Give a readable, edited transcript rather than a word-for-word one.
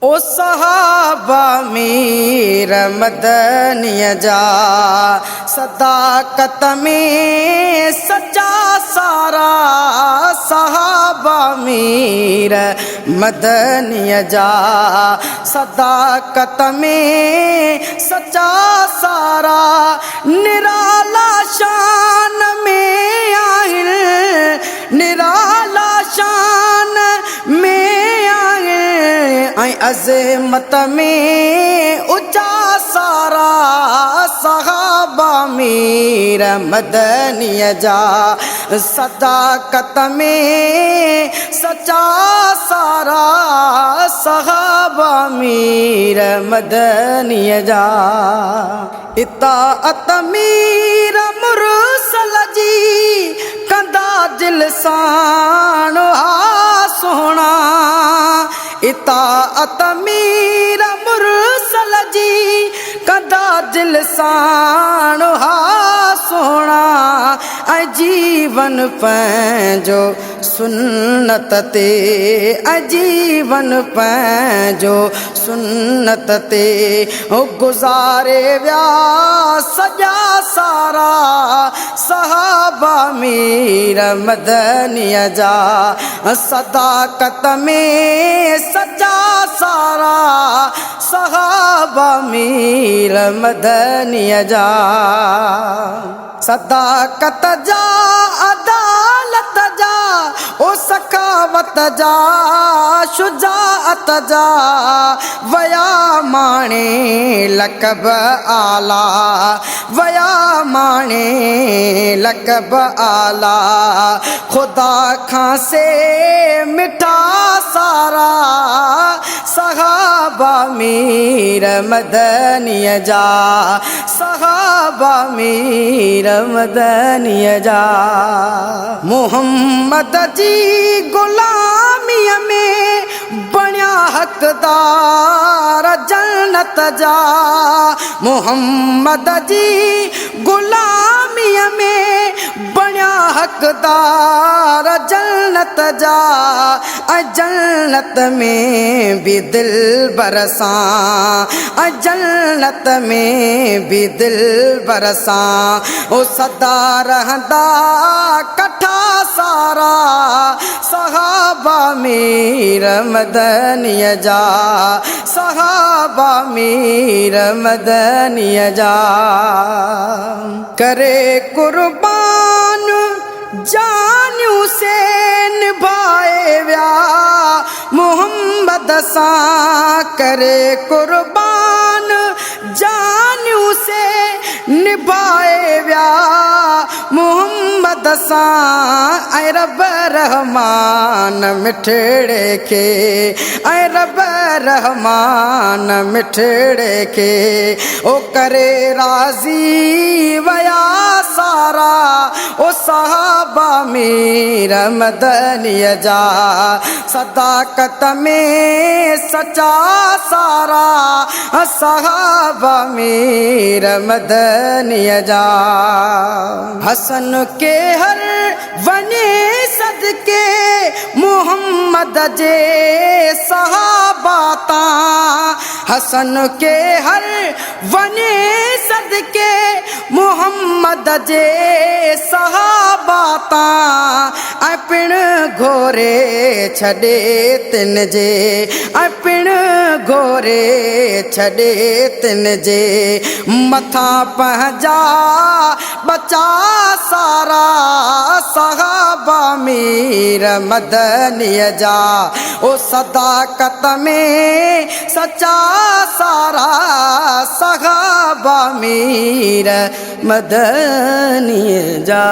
ओ सहाबा मीर मदनिया जा सदाकत में सच्चा सारा सहाबा मीर मदनिया जा सदाकत में सच्चा सारा निराला शान में आहिल निराला शान में अज़मत में ऊंचा सारा सहाबा मीर मदनिया जा सदाकत में सच्चा सारा सहाबा मीर मदनिया जा इताअत मीर मुरसल जी कंदा दिल साण हा सोहना इताअत मीर मुरसल जी कंदा दिल साण हा सोहना ऐं जीवन पंहिंजो सुन्नत ते ऐं जीवन पंहिंजो सुन्नत ते गुज़ारे विया सॼा सारा सहाबा मीर मदनिया जा सदाकत में सच्चा सारा सहाबा मीर मदनिया जा सदाकत जा अदालत जा ओ सखावत जा शुजाअत जा वया माणे लक़ब आला वया माणे लक़ब आला खुदा खां से मिठा सारा सहाबा मीर मदनिया जा सहाबा मीर मदनिया जा मोहम्मद जी गुलामीअ में बणिया हक़दार जन्नत जा मोहम्मद जी गुलामीअ में बणिया हक़दार जन्नत जा जन्नत में भी दिल बरसां जन्नत में भी दिल बरसां ओ सदा रहंदा कठा सारा सहाबा मीर मदनिया जा सहाबा मीर मदनिया जा करे कुर्बान जानियों से निभाए व्या मोहम्मद सां करे कुर्बान जानियों से निभाए व्या मोहम्मद सां ऐं रब रहमान मिठड़े खे ऐं रब रहमान मिठड़े खे ओ करे राज़ी वया सारा ओ सहाबा मीर मदनिया जा सदाकत में सच्चा सारा सहाबा मीर मदनिया जा हसन के हर वने सदके मोहम्मद जे सहाबा तां हसन के हर वने सदके मोहम्मद जे सहाबा तां पिण घोरे छॾे तिन जे पिण घोरे छॾे तिन जे मथां पंहिंजा बचा सारा सहाबा मीर मदनिया जा ओ सदाकत में सच्चा सारा सहाबा मीर मदनिया जा।